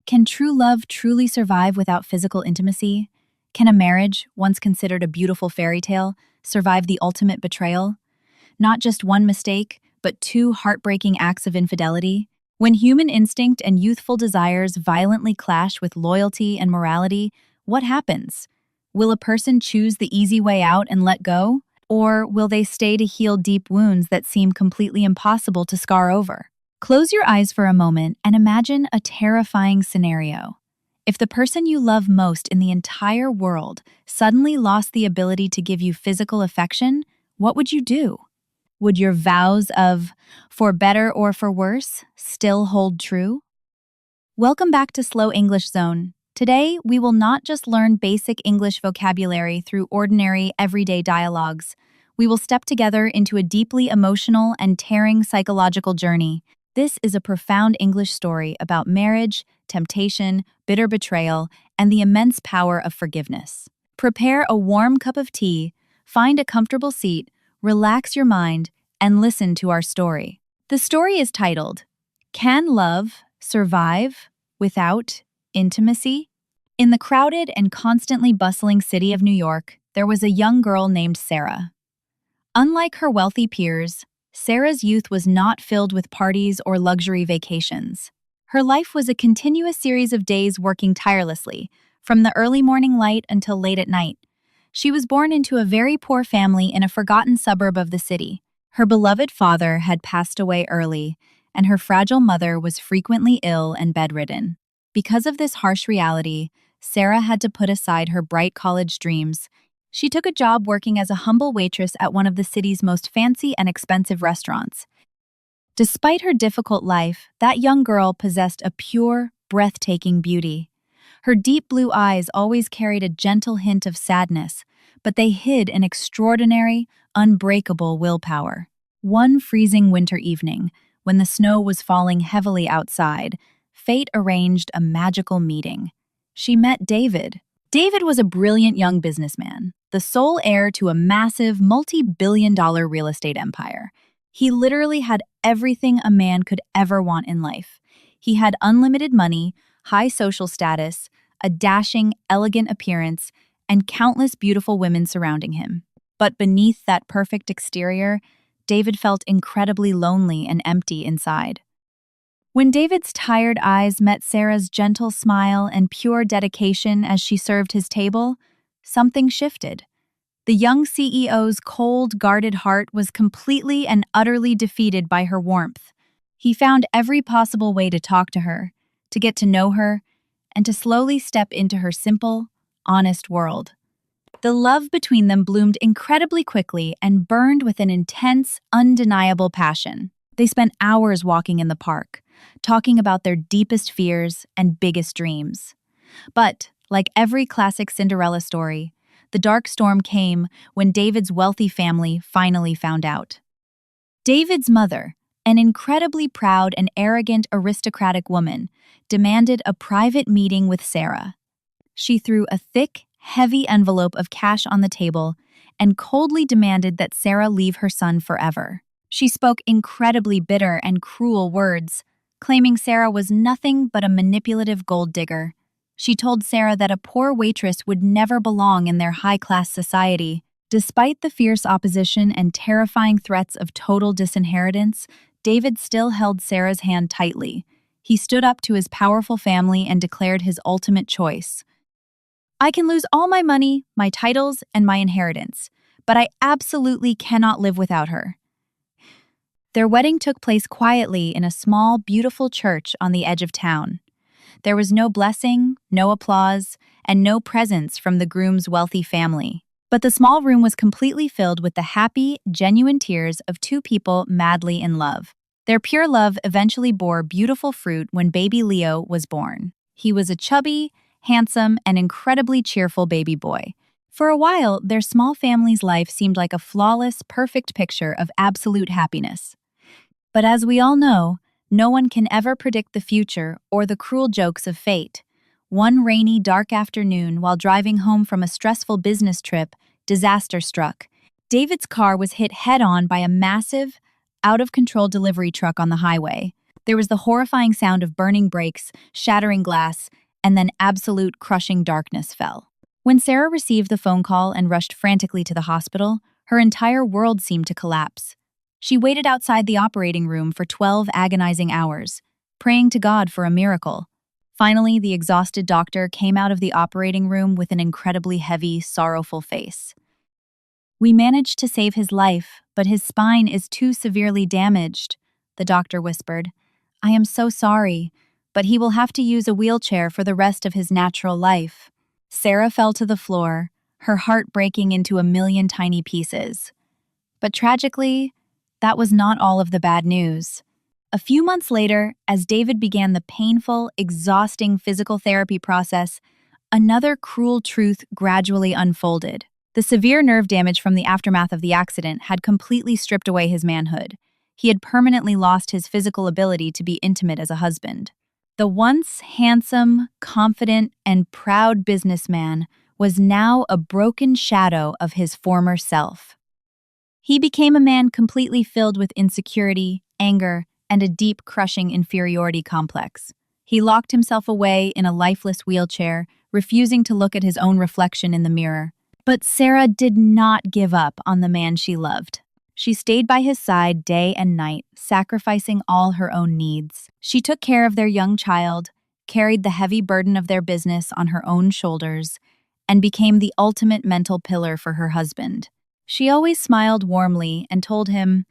Can true love truly survive without physical intimacy? Can a marriage, once considered a beautiful fairy tale, survive the ultimate betrayal? Not just one mistake, but two heartbreaking acts of infidelity? When human instinct and youthful desires violently clash with loyalty and morality, what happens? Will a person choose the easy way out and let go? Or will they stay to heal deep wounds that seem completely impossible to scar over? Close your eyes for a moment and imagine a terrifying scenario. If the person you love most in the entire world suddenly lost the ability to give you physical affection, what would you do? Would your vows of for better or for worse still hold true? Welcome back to Slow English Zone. Today, we will not just learn basic English vocabulary through ordinary, everyday dialogues. We will step together into a deeply emotional and tearing psychological journey. This is a profound English story about marriage, temptation, bitter betrayal, and the immense power of forgiveness. Prepare a warm cup of tea, find a comfortable seat, relax your mind, and listen to our story. The story is titled, Can Love Survive Without Intimacy? In the crowded and constantly bustling city of New York, there was a young girl named Sarah. Unlike her wealthy peers, Sarah's youth was not filled with parties or luxury vacations. Her life was a continuous series of days working tirelessly, from the early morning light until late at night. She was born into a very poor family in a forgotten suburb of the city. Her beloved father had passed away early, and her fragile mother was frequently ill and bedridden. Because of this harsh reality, Sarah had to put aside her bright college dreams. She took a job working as a humble waitress at one of the city's most fancy and expensive restaurants. Despite her difficult life, that young girl possessed a pure, breathtaking beauty. Her deep blue eyes always carried a gentle hint of sadness, but they hid an extraordinary, unbreakable willpower. One freezing winter evening, when the snow was falling heavily outside, fate arranged a magical meeting. She met David. David was a brilliant young businessman, the sole heir to a massive, multi-billion-dollar real estate empire. He literally had everything a man could ever want in life. He had unlimited money, high social status, a dashing, elegant appearance, and countless beautiful women surrounding him. But beneath that perfect exterior, David felt incredibly lonely and empty inside. When David's tired eyes met Sarah's gentle smile and pure dedication as she served his table, something shifted. The young CEO's cold, guarded heart was completely and utterly defeated by her warmth. He found every possible way to talk to her, to get to know her, and to slowly step into her simple, honest world. The love between them bloomed incredibly quickly and burned with an intense, undeniable passion. They spent hours walking in the park, talking about their deepest fears and biggest dreams. But, like every classic Cinderella story, the dark storm came when David's wealthy family finally found out. David's mother, an incredibly proud and arrogant aristocratic woman, demanded a private meeting with Sarah. She threw a thick, heavy envelope of cash on the table and coldly demanded that Sarah leave her son forever. She spoke incredibly bitter and cruel words, claiming Sarah was nothing but a manipulative gold digger. She told Sarah that a poor waitress would never belong in their high-class society. Despite the fierce opposition and terrifying threats of total disinheritance, David still held Sarah's hand tightly. He stood up to his powerful family and declared his ultimate choice. I can lose all my money, my titles, and my inheritance, but I absolutely cannot live without her. Their wedding took place quietly in a small, beautiful church on the edge of town. There was no blessing, no applause, and no presents from the groom's wealthy family. But the small room was completely filled with the happy, genuine tears of two people madly in love. Their pure love eventually bore beautiful fruit when baby Leo was born. He was a chubby, handsome, and incredibly cheerful baby boy. For a while, their small family's life seemed like a flawless, perfect picture of absolute happiness. But as we all know, no one can ever predict the future or the cruel jokes of fate. One rainy, dark afternoon, while driving home from a stressful business trip, disaster struck. David's car was hit head-on by a massive, out-of-control delivery truck on the highway. There was the horrifying sound of burning brakes, shattering glass, and then absolute crushing darkness fell. When Sarah received the phone call and rushed frantically to the hospital, her entire world seemed to collapse. She waited outside the operating room for 12 agonizing hours, praying to God for a miracle. Finally, the exhausted doctor came out of the operating room with an incredibly heavy, sorrowful face. "We managed to save his life, but his spine is too severely damaged," the doctor whispered. "I am so sorry, but he will have to use a wheelchair for the rest of his natural life." Sarah fell to the floor, her heart breaking into a million tiny pieces. But tragically, that was not all of the bad news. A few months later, as David began the painful, exhausting physical therapy process, another cruel truth gradually unfolded. The severe nerve damage from the aftermath of the accident had completely stripped away his manhood. He had permanently lost his physical ability to be intimate as a husband. The once handsome, confident, and proud businessman was now a broken shadow of his former self. He became a man completely filled with insecurity, anger, and a deep, crushing inferiority complex. He locked himself away in a lifeless wheelchair, refusing to look at his own reflection in the mirror. But Sarah did not give up on the man she loved. She stayed by his side day and night, sacrificing all her own needs. She took care of their young child, carried the heavy burden of their business on her own shoulders, and became the ultimate mental pillar for her husband. She always smiled warmly and told him,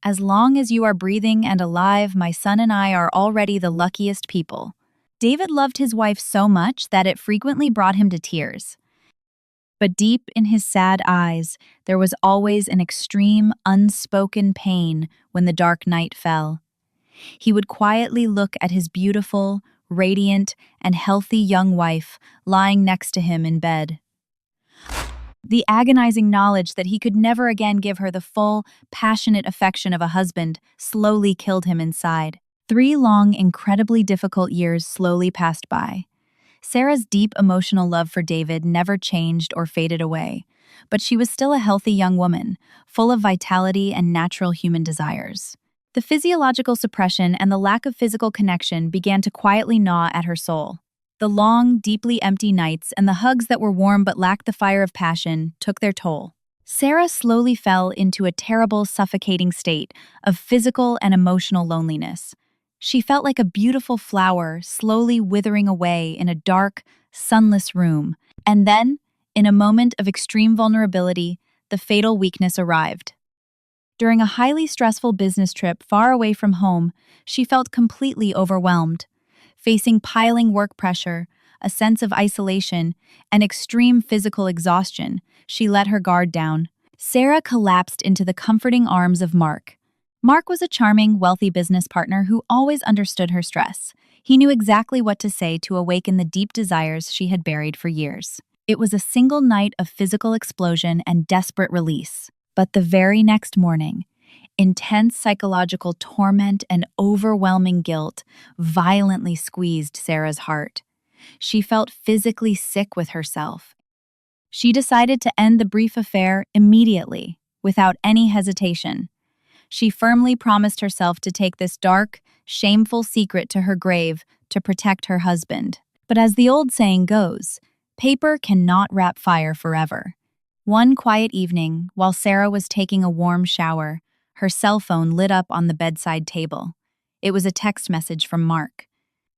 "As long as you are breathing and alive, my son and I are already the luckiest people." David loved his wife so much that it frequently brought him to tears. But deep in his sad eyes, there was always an extreme, unspoken pain when the dark night fell. He would quietly look at his beautiful, radiant, and healthy young wife lying next to him in bed. The agonizing knowledge that he could never again give her the full, passionate affection of a husband slowly killed him inside. 3 long, incredibly difficult years slowly passed by. Sarah's deep emotional love for David never changed or faded away, but she was still a healthy young woman, full of vitality and natural human desires. The physiological suppression and the lack of physical connection began to quietly gnaw at her soul. The long, deeply empty nights and the hugs that were warm but lacked the fire of passion took their toll. Sarah slowly fell into a terrible, suffocating state of physical and emotional loneliness. She felt like a beautiful flower slowly withering away in a dark, sunless room. And then, in a moment of extreme vulnerability, the fatal weakness arrived. During a highly stressful business trip far away from home, she felt completely overwhelmed. Facing piling work pressure, a sense of isolation, and extreme physical exhaustion, she let her guard down. Sarah collapsed into the comforting arms of Mark. Mark was a charming, wealthy business partner who always understood her stress. He knew exactly what to say to awaken the deep desires she had buried for years. It was a single night of physical explosion and desperate release. But the very next morning, intense psychological torment and overwhelming guilt violently squeezed Sarah's heart. She felt physically sick with herself. She decided to end the brief affair immediately, without any hesitation. She firmly promised herself to take this dark, shameful secret to her grave to protect her husband. But as the old saying goes, paper cannot wrap fire forever. One quiet evening, while Sarah was taking a warm shower, her cell phone lit up on the bedside table. It was a text message from Mark.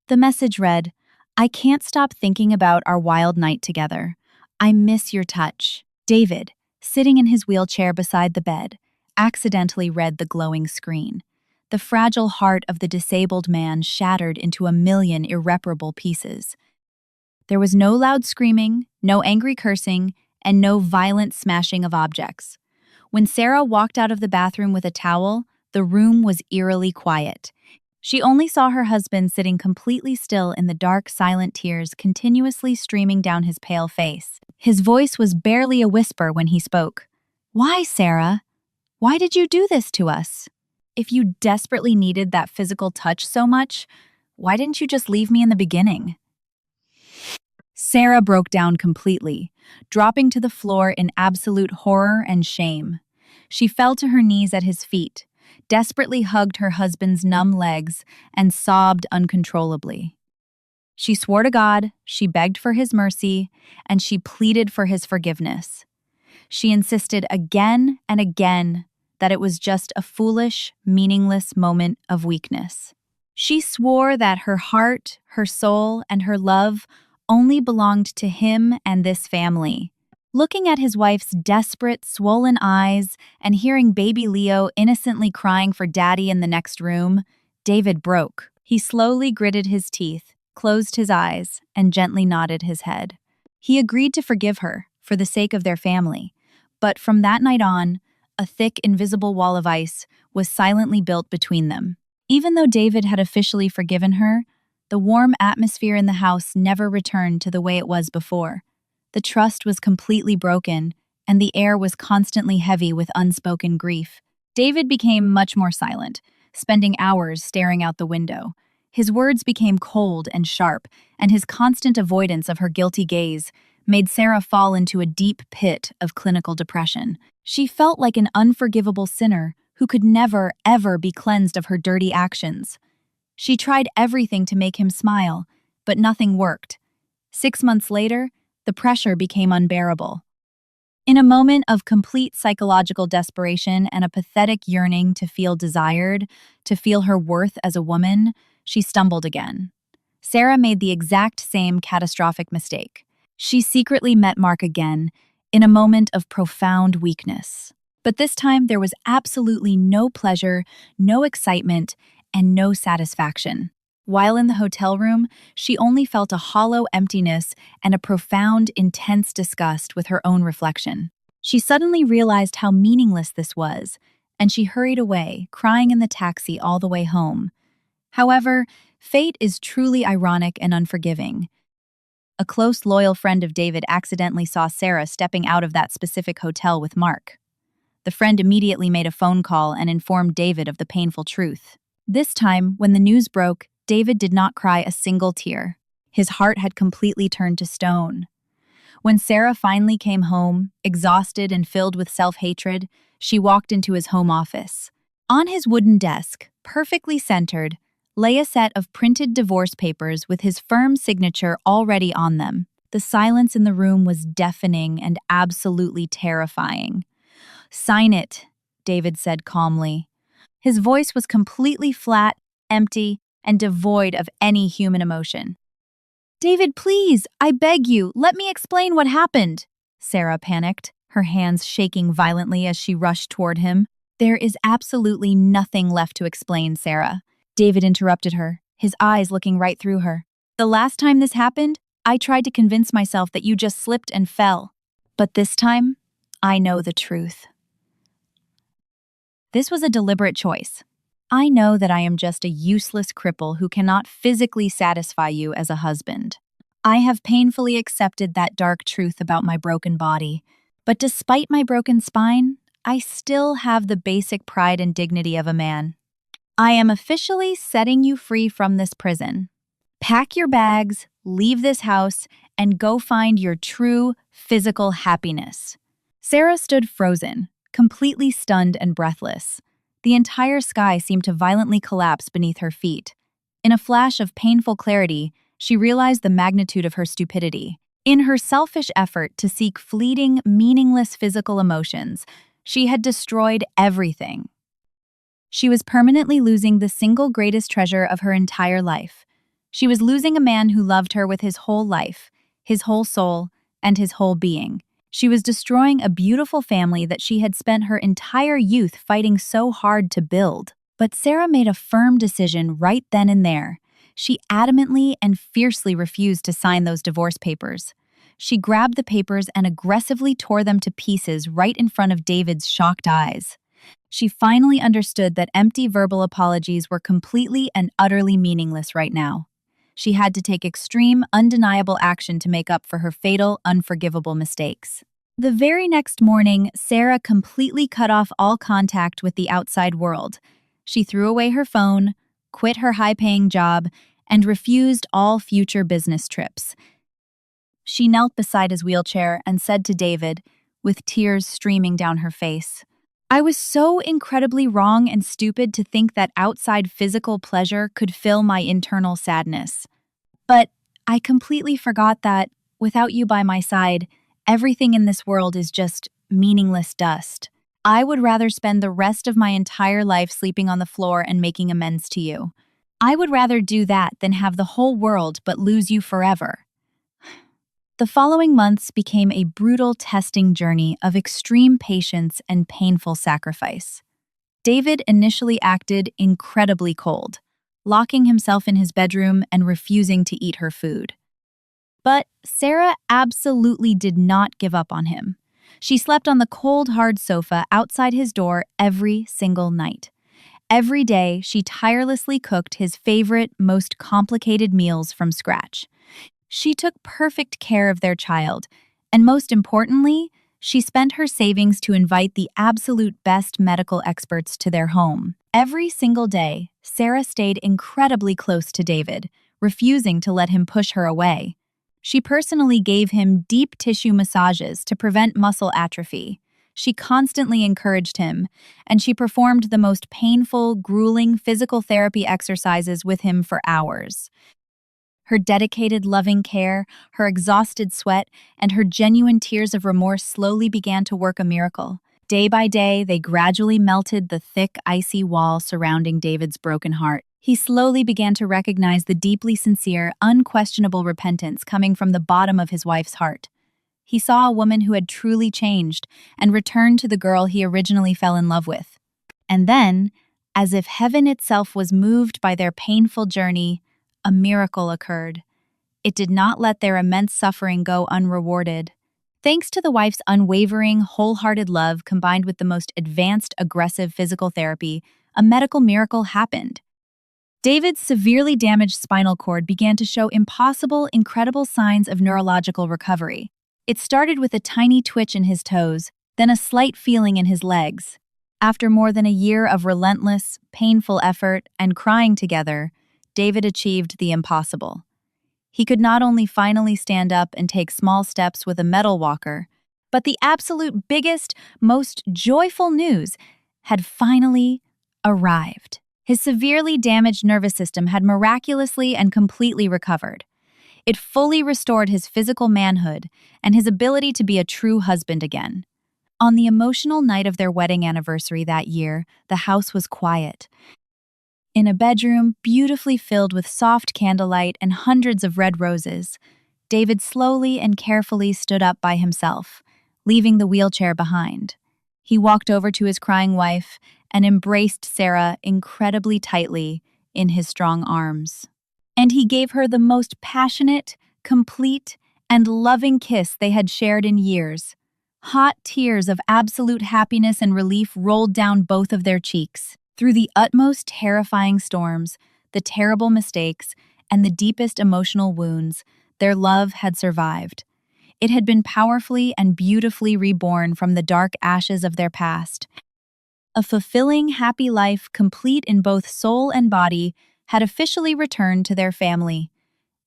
The message read, "I can't stop thinking about our wild night together. I miss your touch." David, sitting in his wheelchair beside the bed, accidentally read the glowing screen. The fragile heart of the disabled man shattered into a million irreparable pieces. There was no loud screaming, no angry cursing, and no violent smashing of objects. When Sarah walked out of the bathroom with a towel, the room was eerily quiet. She only saw her husband sitting completely still in the dark, silent tears continuously streaming down his pale face. His voice was barely a whisper when he spoke. "Why, Sarah? Why did you do this to us? If you desperately needed that physical touch so much, why didn't you just leave me in the beginning?" Sarah broke down completely, dropping to the floor in absolute horror and shame. She fell to her knees at his feet, desperately hugged her husband's numb legs and sobbed uncontrollably. She swore to God, she begged for his mercy, and she pleaded for his forgiveness. She insisted again and again that it was just a foolish, meaningless moment of weakness. She swore that her heart, her soul, and her love only belonged to him and this family. Looking at his wife's desperate, swollen eyes and hearing baby Leo innocently crying for daddy in the next room, David broke. He slowly gritted his teeth, closed his eyes, and gently nodded his head. He agreed to forgive her for the sake of their family, but from that night on, a thick, invisible wall of ice was silently built between them. Even though David had officially forgiven her, the warm atmosphere in the house never returned to the way it was before. The trust was completely broken, and the air was constantly heavy with unspoken grief. David became much more silent, spending hours staring out the window. His words became cold and sharp, and his constant avoidance of her guilty gaze made Sarah fall into a deep pit of clinical depression. She felt like an unforgivable sinner who could never, ever be cleansed of her dirty actions. She tried everything to make him smile, but nothing worked. 6 months later, the pressure became unbearable. In a moment of complete psychological desperation and a pathetic yearning to feel desired, to feel her worth as a woman, she stumbled again. Sarah made the exact same catastrophic mistake. She secretly met Mark again, in a moment of profound weakness. But this time there was absolutely no pleasure, no excitement, and no satisfaction. While in the hotel room, she only felt a hollow emptiness and a profound, intense disgust with her own reflection. She suddenly realized how meaningless this was, and she hurried away, crying in the taxi all the way home. However, fate is truly ironic and unforgiving. A close, loyal friend of David accidentally saw Sarah stepping out of that specific hotel with Mark. The friend immediately made a phone call and informed David of the painful truth. This time, when the news broke, David did not cry a single tear. His heart had completely turned to stone. When Sarah finally came home, exhausted and filled with self-hatred, she walked into his home office. On his wooden desk, perfectly centered, lay a set of printed divorce papers with his firm signature already on them. The silence in the room was deafening and absolutely terrifying. "Sign it," David said calmly. His voice was completely flat, empty, and devoid of any human emotion. "David, please, I beg you, let me explain what happened," Sarah panicked, her hands shaking violently as she rushed toward him. "There is absolutely nothing left to explain, Sarah," David interrupted her, his eyes looking right through her. "The last time this happened, I tried to convince myself that you just slipped and fell. But this time, I know the truth. This was a deliberate choice. I know that I am just a useless cripple who cannot physically satisfy you as a husband. I have painfully accepted that dark truth about my broken body. But despite my broken spine, I still have the basic pride and dignity of a man. I am officially setting you free from this prison. Pack your bags, leave this house, and go find your true physical happiness." Sarah stood frozen, completely stunned and breathless. The entire sky seemed to violently collapse beneath her feet. In a flash of painful clarity, she realized the magnitude of her stupidity. In her selfish effort to seek fleeting, meaningless physical emotions, she had destroyed everything. She was permanently losing the single greatest treasure of her entire life. She was losing a man who loved her with his whole life, his whole soul, and his whole being. She was destroying a beautiful family that she had spent her entire youth fighting so hard to build. But Sarah made a firm decision right then and there. She adamantly and fiercely refused to sign those divorce papers. She grabbed the papers and aggressively tore them to pieces right in front of David's shocked eyes. She finally understood that empty verbal apologies were completely and utterly meaningless right now. She had to take extreme, undeniable action to make up for her fatal, unforgivable mistakes. The very next morning, Sarah completely cut off all contact with the outside world. She threw away her phone, quit her high-paying job, and refused all future business trips. She knelt beside his wheelchair and said to David, with tears streaming down her face, I was so incredibly wrong and stupid to think that outside physical pleasure could fill my internal sadness. But I completely forgot that, without you by my side, everything in this world is just meaningless dust. I would rather spend the rest of my entire life sleeping on the floor and making amends to you. I would rather do that than have the whole world but lose you forever. The following months became a brutal testing journey of extreme patience and painful sacrifice. David initially acted incredibly cold, locking himself in his bedroom and refusing to eat her food. But Sarah absolutely did not give up on him. She slept on the cold, hard sofa outside his door every single night. Every day, she tirelessly cooked his favorite, most complicated meals from scratch. She took perfect care of their child, and most importantly, she spent her savings to invite the absolute best medical experts to their home. Every single day, Sarah stayed incredibly close to David, refusing to let him push her away. She personally gave him deep tissue massages to prevent muscle atrophy. She constantly encouraged him, and she performed the most painful, grueling physical therapy exercises with him for hours. Her dedicated, loving care, her exhausted sweat, and her genuine tears of remorse slowly began to work a miracle. Day by day, they gradually melted the thick, icy wall surrounding David's broken heart. He slowly began to recognize the deeply sincere, unquestionable repentance coming from the bottom of his wife's heart. He saw a woman who had truly changed and returned to the girl he originally fell in love with. And then, as if heaven itself was moved by their painful journey, a miracle occurred. It did not let their immense suffering go unrewarded. Thanks to the wife's unwavering, wholehearted love combined with the most advanced, aggressive physical therapy, a medical miracle happened. David's severely damaged spinal cord began to show impossible, incredible signs of neurological recovery. It started with a tiny twitch in his toes, then a slight feeling in his legs. After more than a year of relentless, painful effort and crying together, David achieved the impossible. He could not only finally stand up and take small steps with a metal walker, but the absolute biggest, most joyful news had finally arrived. His severely damaged nervous system had miraculously and completely recovered. It fully restored his physical manhood and his ability to be a true husband again. On the emotional night of their wedding anniversary that year, the house was quiet. In a bedroom beautifully filled with soft candlelight and hundreds of red roses, David slowly and carefully stood up by himself, leaving the wheelchair behind. He walked over to his crying wife and embraced Sarah incredibly tightly in his strong arms. And he gave her the most passionate, complete, and loving kiss they had shared in years. Hot tears of absolute happiness and relief rolled down both of their cheeks. Through the utmost terrifying storms, the terrible mistakes, and the deepest emotional wounds, their love had survived. It had been powerfully and beautifully reborn from the dark ashes of their past. A fulfilling, happy life, complete in both soul and body, had officially returned to their family.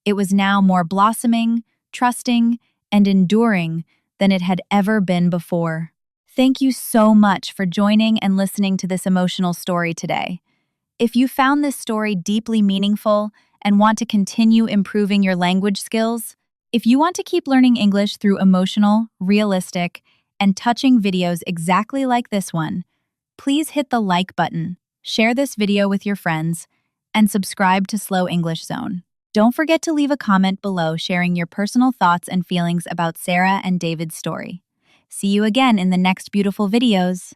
It was now more blossoming, trusting, and enduring than it had ever been before. Thank you so much for joining and listening to this emotional story today. If you found this story deeply meaningful and want to continue improving your language skills, if you want to keep learning English through emotional, realistic, and touching videos exactly like this one, please hit the like button, share this video with your friends, and subscribe to Slow English Zone. Don't forget to leave a comment below sharing your personal thoughts and feelings about Sarah and David's story. See you again in the next beautiful videos.